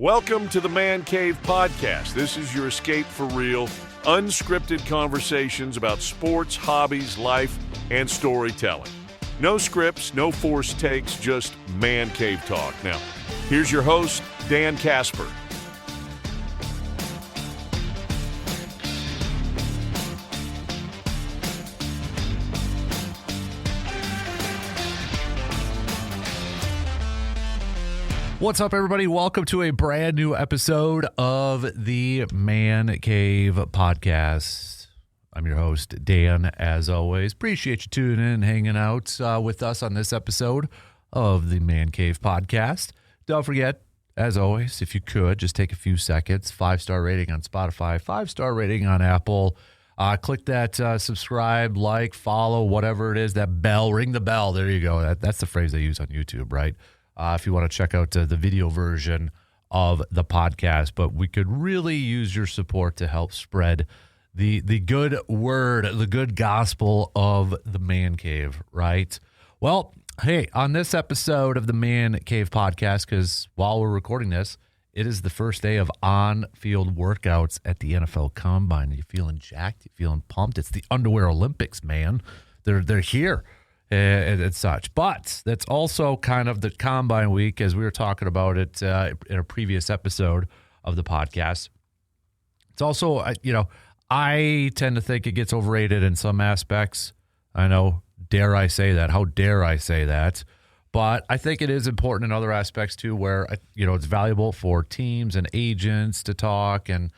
Welcome to the Man Cave Podcast. This is your escape for real, unscripted conversations about sports, hobbies, life, and storytelling. No scripts, no forced takes, just Man Cave talk. Now, here's your host, Dan Casper. What's up, everybody? Welcome to a brand new episode of the Man Cave Podcast. I'm your host, Dan, as always. Appreciate you tuning in and hanging out with us on this episode of the Man Cave Podcast. Don't forget, as always, if you could, just take a few seconds, 5-star rating on Spotify, 5-star rating on Apple. Click that subscribe, like, follow, whatever it is, that bell, ring the bell. There you go. That's the phrase they use on YouTube, right? If you want to check out the video version of the podcast. But we could really use your support to help spread the good word, the good gospel of the Man Cave, right? Well, hey, on this episode of the Man Cave Podcast, because while we're recording this, it is the first day of on-field workouts at the NFL Combine. Are you feeling jacked? You feeling pumped? It's the Underwear Olympics, man. They're here. And such. But that's also kind of the Combine week, as we were talking about it in a previous episode of the podcast. It's also, I tend to think it gets overrated in some aspects. I know, dare I say that? How dare I say that? But I think it is important in other aspects too, where, it's valuable for teams and agents to talk and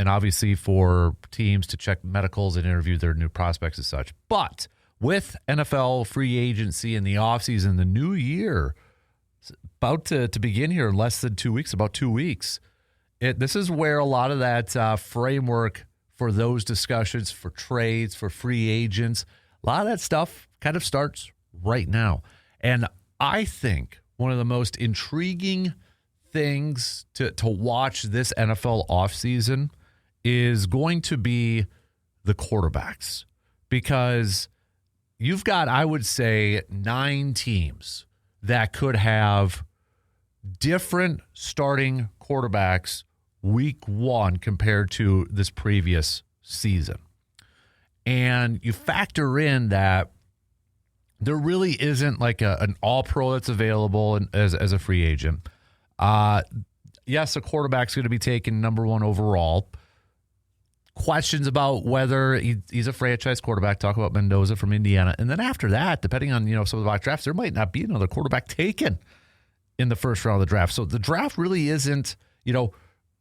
obviously for teams to check medicals and interview their new prospects and such. But with NFL free agency in the offseason, the new year about to begin here in less than 2 weeks, about 2 weeks, this is where a lot of that framework for those discussions, for trades, for free agents, a lot of that stuff kind of starts right now. And I think one of the most intriguing things to watch this NFL offseason is going to be the quarterbacks, because you've got, I would say, 9 teams that could have different starting quarterbacks week 1 compared to this previous season. And you factor in that there really isn't like an all-pro that's available as a free agent. Yes, a quarterback's going to be taken number 1 overall. Questions about whether he's a franchise quarterback. Talk about Mendoza from Indiana. And then after that, depending on, some of the mock drafts, there might not be another quarterback taken in the first round of the draft. So the draft really isn't,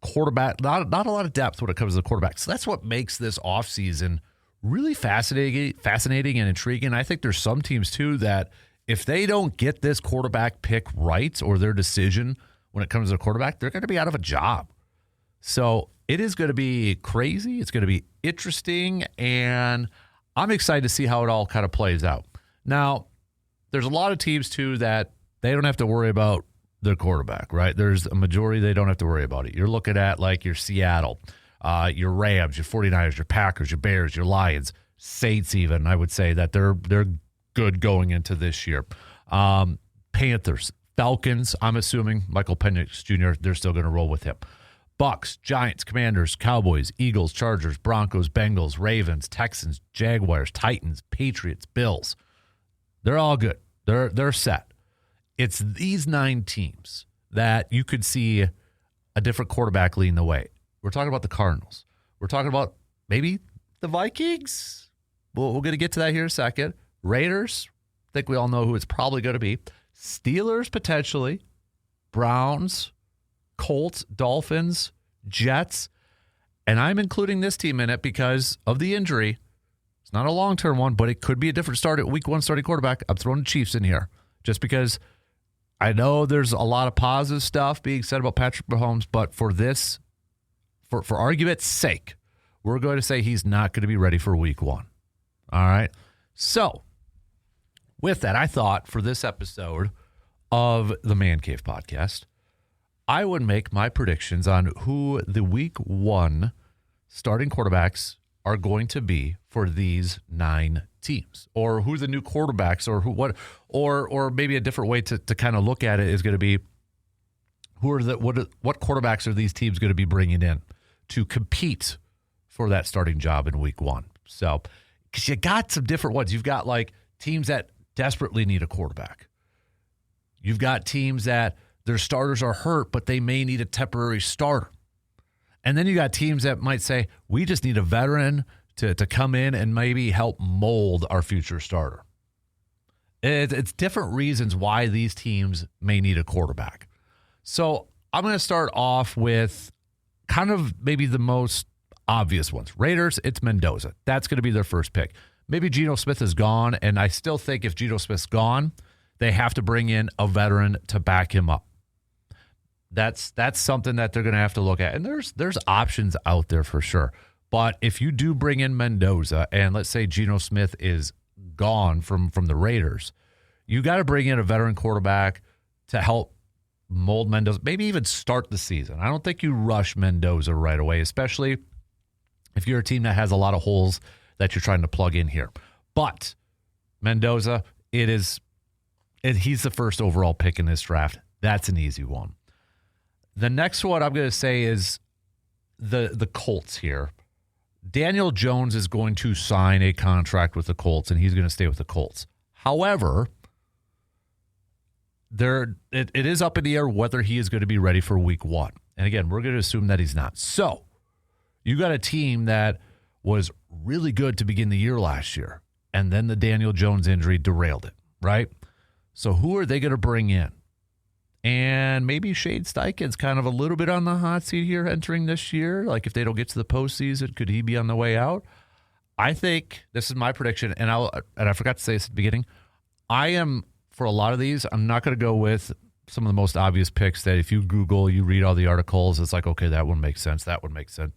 quarterback, not a lot of depth when it comes to the quarterback. So that's what makes this offseason really fascinating and intriguing. I think there's some teams, too, that if they don't get this quarterback pick right, or their decision when it comes to the quarterback, they're going to be out of a job. So it is going to be crazy. It's going to be interesting, and I'm excited to see how it all kind of plays out. Now, there's a lot of teams, too, that they don't have to worry about their quarterback, right? There's a majority they don't have to worry about it. You're looking at like your Seattle, your Rams, your 49ers, your Packers, your Bears, your Lions, Saints even. I would say that they're good going into this year. Panthers, Falcons, I'm assuming Michael Penix Jr., they're still going to roll with him. Bucks, Giants, Commanders, Cowboys, Eagles, Chargers, Broncos, Bengals, Ravens, Texans, Jaguars, Titans, Patriots, Bills. They're all good. They're set. It's these 9 teams that you could see a different quarterback leading the way. We're talking about the Cardinals. We're talking about maybe the Vikings. We're going to get to that here in a second. Raiders, I think we all know who it's probably going to be. Steelers, potentially. Browns, Colts, Dolphins, Jets, and I'm including this team in it because of the injury. It's not a long-term one, but it could be a different start at week 1 starting quarterback. I'm throwing the Chiefs in here just because I know there's a lot of positive stuff being said about Patrick Mahomes, but for this, for argument's sake, we're going to say he's not going to be ready for week 1. All right? So, with that, I thought for this episode of the Man Cave Podcast, I would make my predictions on who the week 1 starting quarterbacks are going to be for these 9 teams, or who the new quarterbacks, or who, what, or maybe a different way to kind of look at it is going to be what quarterbacks are these teams going to be bringing in to compete for that starting job in week 1? So, because you got some different ones. You've got like teams that desperately need a quarterback. You've got teams that their starters are hurt, but they may need a temporary starter. And then you got teams that might say, we just need a veteran to come in and maybe help mold our future starter. It's different reasons why these teams may need a quarterback. So I'm going to start off with kind of maybe the most obvious ones. Raiders, it's Mendoza. That's going to be their first pick. Maybe Geno Smith is gone, and I still think if Geno Smith's gone, they have to bring in a veteran to back him up. That's something that they're going to have to look at. And there's options out there for sure. But if you do bring in Mendoza, and let's say Geno Smith is gone from the Raiders, you got to bring in a veteran quarterback to help mold Mendoza, maybe even start the season. I don't think you rush Mendoza right away, especially if you're a team that has a lot of holes that you're trying to plug in here. But Mendoza, he's the first overall pick in this draft. That's an easy one. The next one I'm going to say is the Colts here. Daniel Jones is going to sign a contract with the Colts, and he's going to stay with the Colts. However, it is up in the air whether he is going to be ready for week 1. And again, we're going to assume that he's not. So you got a team that was really good to begin the year last year, and then the Daniel Jones injury derailed it, right? So who are they going to bring in? And maybe Shane Steichen's kind of a little bit on the hot seat here entering this year. Like if they don't get to the postseason, could he be on the way out? I think this is my prediction, and I forgot to say this at the beginning. I am, for a lot of these, I'm not going to go with some of the most obvious picks that if you Google, you read all the articles, it's like, okay, that one makes sense. That one makes sense.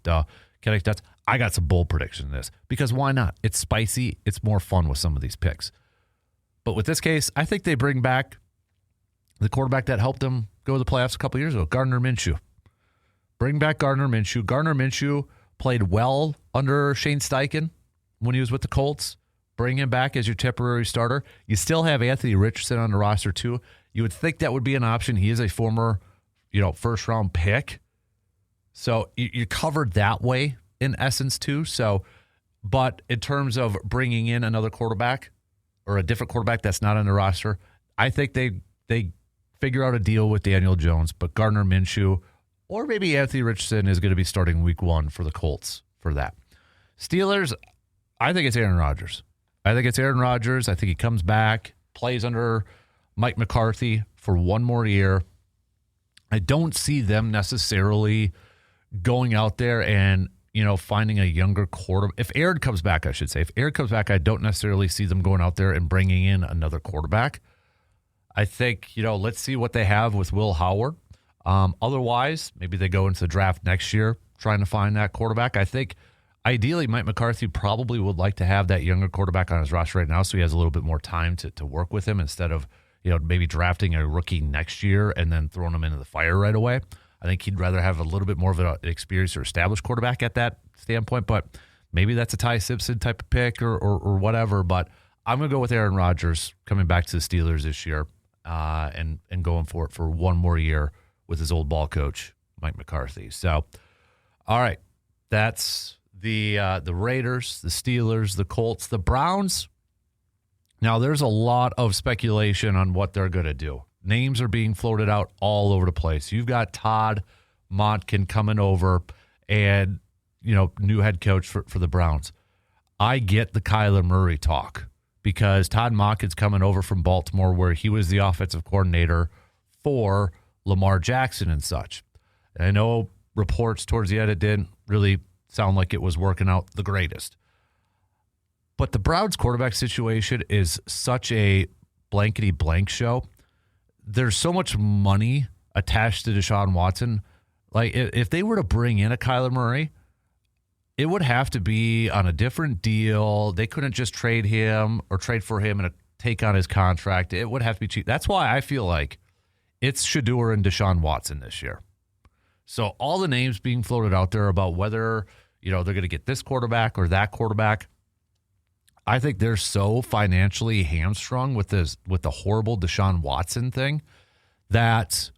I got some bold predictions in this because why not? It's spicy. It's more fun with some of these picks. But with this case, I think they bring back the quarterback that helped them go to the playoffs a couple years ago, Gardner Minshew. Bring back Gardner Minshew. Gardner Minshew played well under Shane Steichen when he was with the Colts. Bring him back as your temporary starter. You still have Anthony Richardson on the roster too. You would think that would be an option. He is a former, first-round pick. So you're covered that way in essence too. So, but in terms of bringing in another quarterback or a different quarterback that's not on the roster, I think they figure out a deal with Daniel Jones, but Gardner Minshew or maybe Anthony Richardson is going to be starting week 1 for the Colts for that. Steelers, I think it's Aaron Rodgers. I think he comes back, plays under Mike McCarthy for one more year. I don't see them necessarily going out there and, finding a younger quarterback. If Aaron comes back, I don't necessarily see them going out there and bringing in another quarterback. I think, let's see what they have with Will Howard. Otherwise, maybe they go into the draft next year trying to find that quarterback. I think ideally Mike McCarthy probably would like to have that younger quarterback on his roster right now so he has a little bit more time to work with him instead of, maybe drafting a rookie next year and then throwing him into the fire right away. I think he'd rather have a little bit more of an experienced or established quarterback at that standpoint, but maybe that's a Ty Simpson type of pick or whatever. But I'm going to go with Aaron Rodgers coming back to the Steelers this year and going for it for one more year with his old ball coach, Mike McCarthy. So, all right, that's the Raiders, the Steelers, the Colts, the Browns. Now, there's a lot of speculation on what they're going to do. Names are being floated out all over the place. You've got Todd Monken coming over and, new head coach for the Browns. I get the Kyler Murray talk because Todd Monken's coming over from Baltimore where he was the offensive coordinator for Lamar Jackson and such. And I know reports towards the end it didn't really sound like it was working out the greatest. But the Browns quarterback situation is such a blankety blank show. There's so much money attached to Deshaun Watson. Like, if they were to bring in a Kyler Murray, it would have to be on a different deal. They couldn't just trade him or trade for him and take on his contract. It would have to be cheap. That's why I feel like it's Shedeur and Deshaun Watson this year. So all the names being floated out there about whether, they're going to get this quarterback or that quarterback, I think they're so financially hamstrung with the horrible Deshaun Watson thing that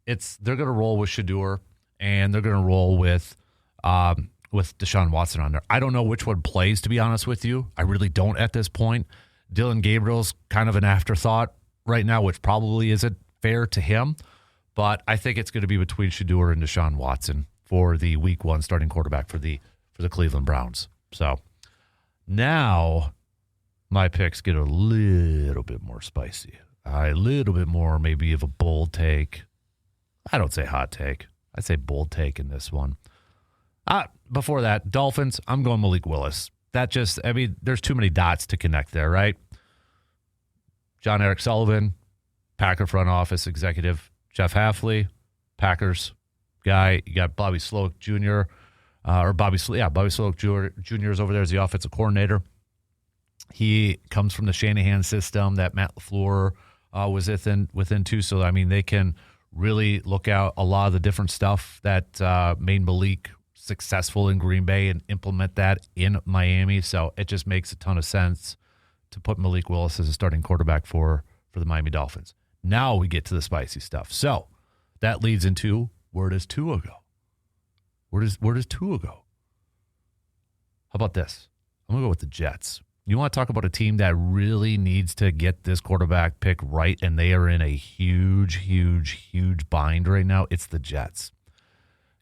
they're going to roll with Shedeur, and they're going to roll with Deshaun Watson on there. I don't know which one plays, to be honest with you. I really don't at this point. Dylan Gabriel's kind of an afterthought right now, which probably isn't fair to him. But I think it's going to be between Shedeur and Deshaun Watson for the Week 1 starting quarterback for the Cleveland Browns. So now my picks get a little bit more spicy. A little bit more maybe of a bold take. I don't say hot take. I say bold take in this one. Before that, Dolphins, I'm going Malik Willis. There's too many dots to connect there, right? John Eric Sullivan, Packer front office executive. Jeff Hafley, Packers guy. You got Bobby Slowick Jr. Bobby Slowick Jr. is over there as the offensive coordinator. He comes from the Shanahan system that Matt LaFleur was within too. So, they can really look out a lot of the different stuff that made Malik successful in Green Bay and implement that in Miami. So it just makes a ton of sense to put Malik Willis as a starting quarterback for the Miami Dolphins. Now we get to the spicy stuff. So that leads into, where does Tua go? Where does Tua go? How about this? I'm going to go with the Jets. You want to talk about a team that really needs to get this quarterback pick right, and they are in a huge, huge, huge bind right now. It's the Jets.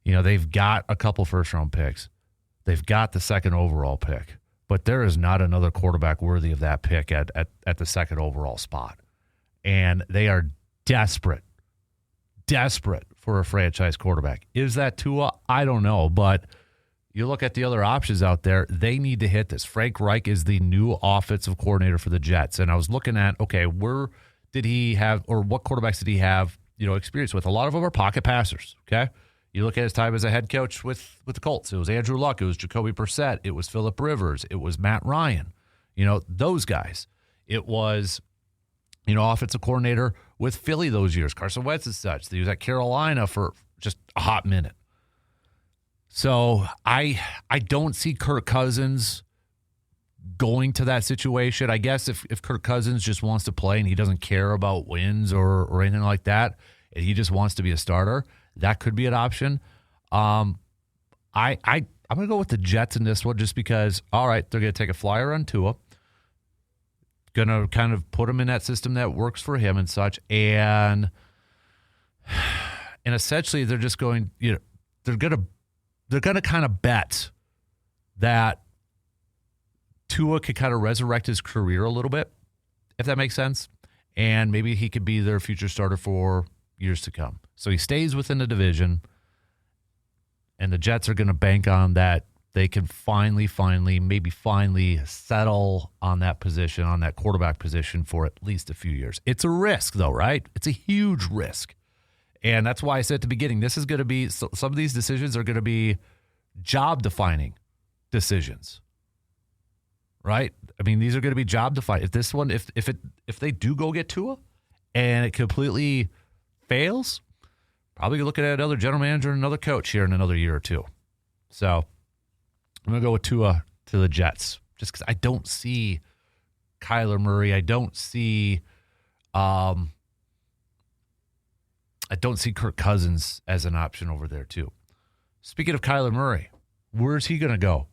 They've got a couple first-round picks. They've got the second overall pick. But there is not another quarterback worthy of that pick at the second overall spot. And they are desperate for a franchise quarterback. Is that Tua? I don't know. But you look at the other options out there, they need to hit this. Frank Reich is the new offensive coordinator for the Jets. And I was looking at, okay, where did he have, or what quarterbacks did he have, experience with? A lot of them are pocket passers, okay? You look at his time as a head coach with the Colts. It was Andrew Luck. It was Jacoby Brissett. It was Phillip Rivers. It was Matt Ryan. Those guys. It was, offensive coordinator with Philly those years. Carson Wentz and such. He was at Carolina for just a hot minute. So I don't see Kirk Cousins going to that situation. I guess if Kirk Cousins just wants to play and he doesn't care about wins or anything like that, and he just wants to be a starter, that could be an option. I'm going to go with the Jets in this one just because, all right, they're going to take a flyer on Tua, going to kind of put him in that system that works for him and such, and essentially they're just going, they're going to kind of bet that Tua could kind of resurrect his career a little bit, if that makes sense, and maybe he could be their future starter for years to come. So he stays within the division, and the Jets are going to bank on that. They can finally settle on that position, on that quarterback position for at least a few years. It's a risk, though, right? It's a huge risk. And that's why I said at the beginning, this is going to be, some of these decisions are going to be job-defining decisions, right? These are going to be job-defining. If they do go get Tua and it completely fails, probably looking at another general manager and another coach here in another year or two. So I'm going to go with Tua to the Jets just because I don't see Kyler Murray. I don't see Kirk Cousins as an option over there too. Speaking of Kyler Murray, where's he going to go?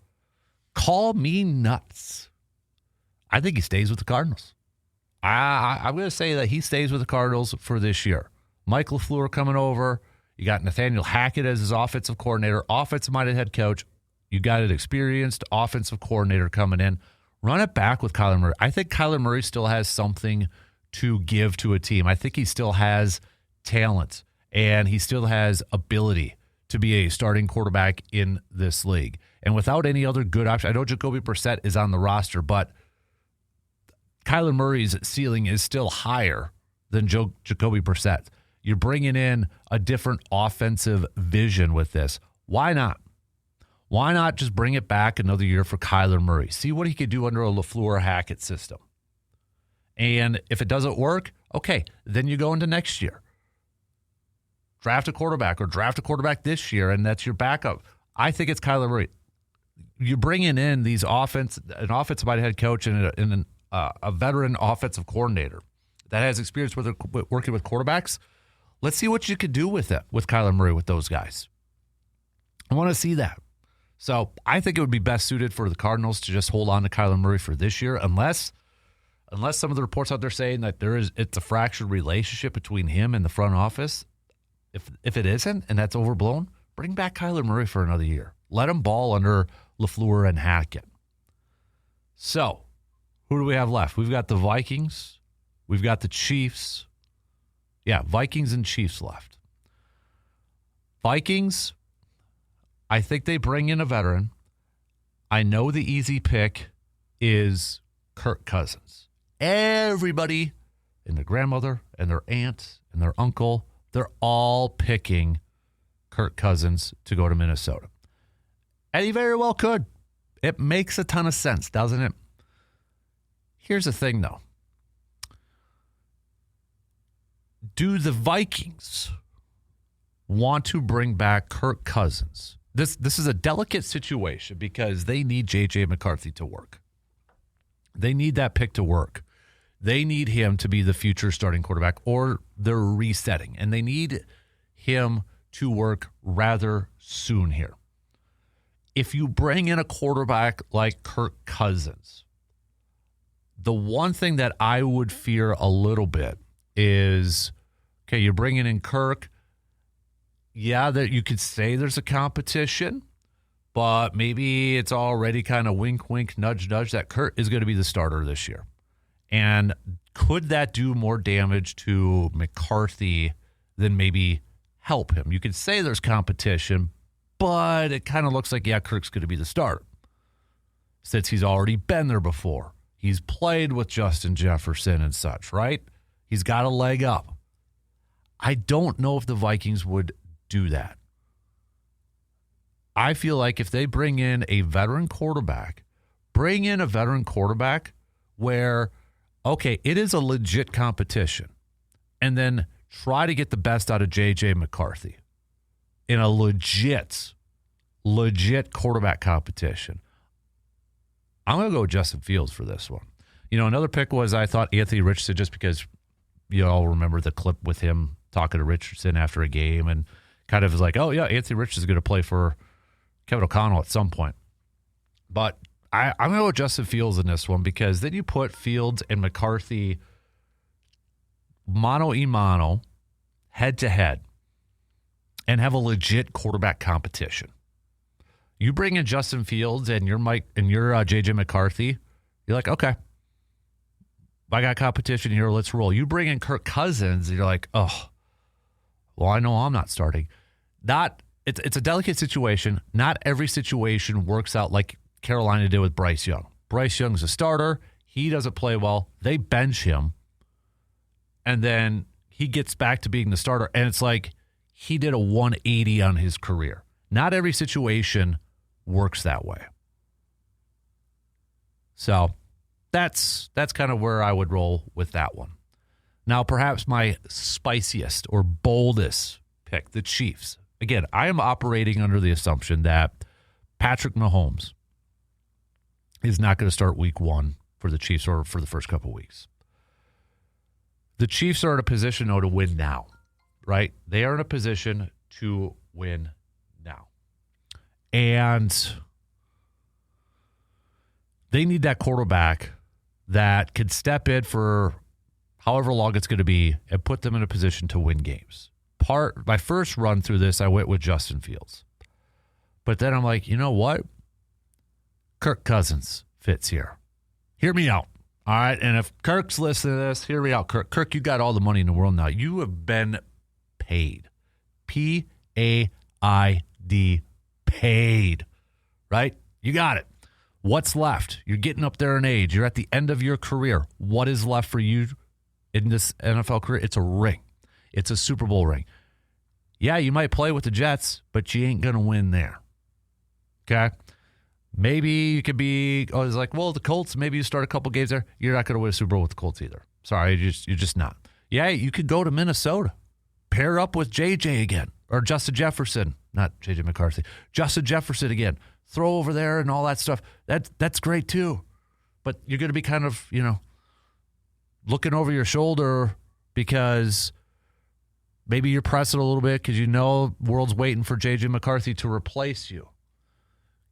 Call me nuts. I think he stays with the Cardinals. I'm going to say that he stays with the Cardinals for this year. Mike LaFleur coming over. You got Nathaniel Hackett as his offensive coordinator, offensive-minded head coach. You got an experienced offensive coordinator coming in. Run it back with Kyler Murray. I think Kyler Murray still has something to give to a team. I think he still has talent, and he still has ability to be a starting quarterback in this league. And without any other good option, I know Jacoby Brissett is on the roster, but Kyler Murray's ceiling is still higher than Jacoby Brissett. You're bringing in a different offensive vision with this. Why not? Why not just bring it back another year for Kyler Murray? See what he could do under a LaFleur Hackett system. And if it doesn't work, okay, then you go into next year. Draft a quarterback this year, and that's your backup. I think it's Kyler Murray. You're bringing in an offensive-minded head coach and a veteran offensive coordinator that has experience with working with quarterbacks. Let's see what you could do with it, with Kyler Murray, with those guys. I want to see that. So I think it would be best suited for the Cardinals to just hold on to Kyler Murray for this year, unless some of the reports out there saying that it's a fractured relationship between him and the front office. If it isn't, and that's overblown, bring back Kyler Murray for another year. Let him ball under LaFleur and Hackett. So, who do we have left? We've got the Vikings. We've got the Chiefs. Yeah, Vikings and Chiefs left. Vikings, I think they bring in a veteran. I know the easy pick is Kirk Cousins. Everybody and their grandmother and their aunt and their uncle, they're all picking Kirk Cousins to go to Minnesota. And he very well could. It makes a ton of sense, doesn't it? Here's the thing, though. Do the Vikings want to bring back Kirk Cousins? This is a delicate situation because they need J.J. McCarthy to work. They need that pick to work. They need him to be the future starting quarterback, or they're resetting, and they need him to work rather soon here. If you bring in a quarterback like Kirk Cousins, the one thing that I would fear a little bit is, okay, you're bringing in Kirk. Yeah, that you could say there's a competition, but maybe it's already kind of wink, wink, nudge, nudge that Kirk is going to be the starter this year. And could that do more damage to McCarthy than maybe help him? You could say there's competition, but it kind of looks like, yeah, Kirk's going to be the starter since he's already been there before. He's played with Justin Jefferson and such, right? He's got a leg up. I don't know if the Vikings would do that. I feel like if they bring in a veteran quarterback where, okay, it is a legit competition, and then try to get the best out of J.J. McCarthy in a legit quarterback competition. I'm going to go with Justin Fields for this one. You know, another pick was, I thought, Anthony Richardson, just because you all remember the clip with him talking to Richardson after a game and kind of was like, oh, yeah, Anthony Richardson's going to play for Kevin O'Connell at some point. But I'm going to go with Justin Fields in this one, because then you put Fields and McCarthy mano-a-mano, head-to-head, and have a legit quarterback competition. You bring in Justin Fields and you're J.J. McCarthy, you're like, okay, I got competition here, let's roll. You bring in Kirk Cousins, and you're like, oh, well, I know I'm not starting. It's a delicate situation. Not every situation works out like Carolina did with Bryce Young. Bryce Young's a starter. He doesn't play well. They bench him. And then he gets back to being the starter. And it's like he did a 180 on his career. Not every situation works that way. So that's kind of where I would roll with that one. Now, perhaps my spiciest or boldest pick, the Chiefs. Again, I am operating under the assumption that Patrick Mahomes is not going to start week 1 for the Chiefs, or for the first couple of weeks. The Chiefs are in a position, though, to win now, right? They are in a position to win now. And they need that quarterback that can step in for however long it's going to be and put them in a position to win games. My first run through this, I went with Justin Fields. But then I'm like, you know what? Kirk Cousins fits here. Hear me out. All right. And if Kirk's listening to this, hear me out. Kirk, you got all the money in the world now. You have been paid. Paid. Paid. Right? You got it. What's left? You're getting up there in age. You're at the end of your career. What is left for you in this NFL career? It's a ring. It's a Super Bowl ring. Yeah, you might play with the Jets, but you ain't going to win there. Okay? Maybe you could be, it's like, well, the Colts, maybe you start a couple games there. You're not going to win a Super Bowl with the Colts either. Sorry, you're just not. Yeah, you could go to Minnesota. Pair up with JJ again, or Justin Jefferson. Not JJ McCarthy. Justin Jefferson again. Throw over there and all that stuff. That's great too. But you're going to be kind of, looking over your shoulder because Maybe you're pressing a little bit because you know the world's waiting for J.J. McCarthy to replace you.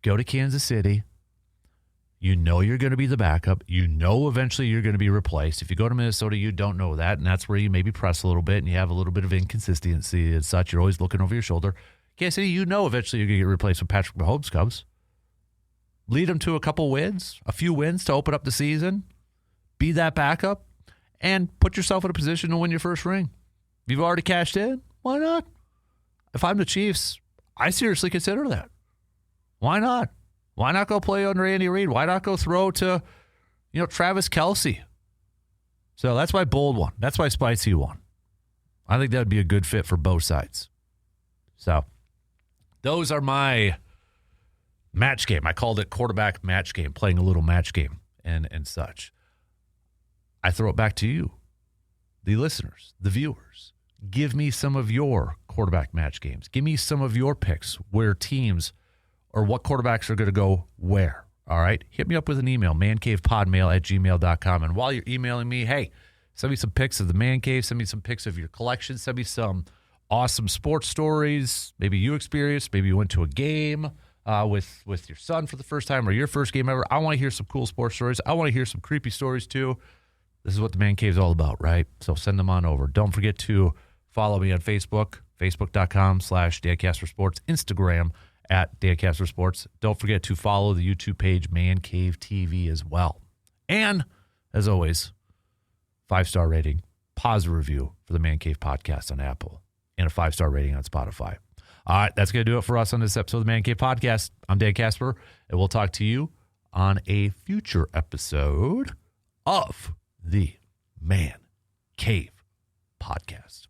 Go to Kansas City. You know you're going to be the backup. You know eventually you're going to be replaced. If you go to Minnesota, you don't know that, and that's where you maybe press a little bit and you have a little bit of inconsistency and such. You're always looking over your shoulder. Kansas City, you know eventually you're going to get replaced when Patrick Mahomes comes. Lead them to a couple wins, a few wins to open up the season. Be that backup and put yourself in a position to win your first ring. If you've already cashed in, why not? If I'm the Chiefs, I seriously consider that. Why not? Why not go play under Andy Reid? Why not go throw to, Travis Kelce? So that's my bold one. That's my spicy one. I think that would be a good fit for both sides. So those are my match game. I called it quarterback match game, playing a little match game and such. I throw it back to you, the listeners, the viewers. Give me some of your quarterback match games. Give me some of your picks where teams or what quarterbacks are going to go where. All right? Hit me up with an email, mancavepodmail@gmail.com. And while you're emailing me, hey, send me some pics of the Man Cave. Send me some pics of your collection. Send me some awesome sports stories. Maybe you experienced. Maybe you went to a game with your son for the first time or your first game ever. I want to hear some cool sports stories. I want to hear some creepy stories too. This is what the Man Cave is all about, right? So send them on over. Don't forget to follow me on Facebook, facebook.com/DanCasperSports, Instagram @DanCasperSports. Don't forget to follow the YouTube page, Man Cave TV, as well. And, as always, 5-star rating, positive review for the Man Cave podcast on Apple, and a 5-star rating on Spotify. All right, that's going to do it for us on this episode of the Man Cave podcast. I'm Dan Casper, and we'll talk to you on a future episode of the Man Cave podcast.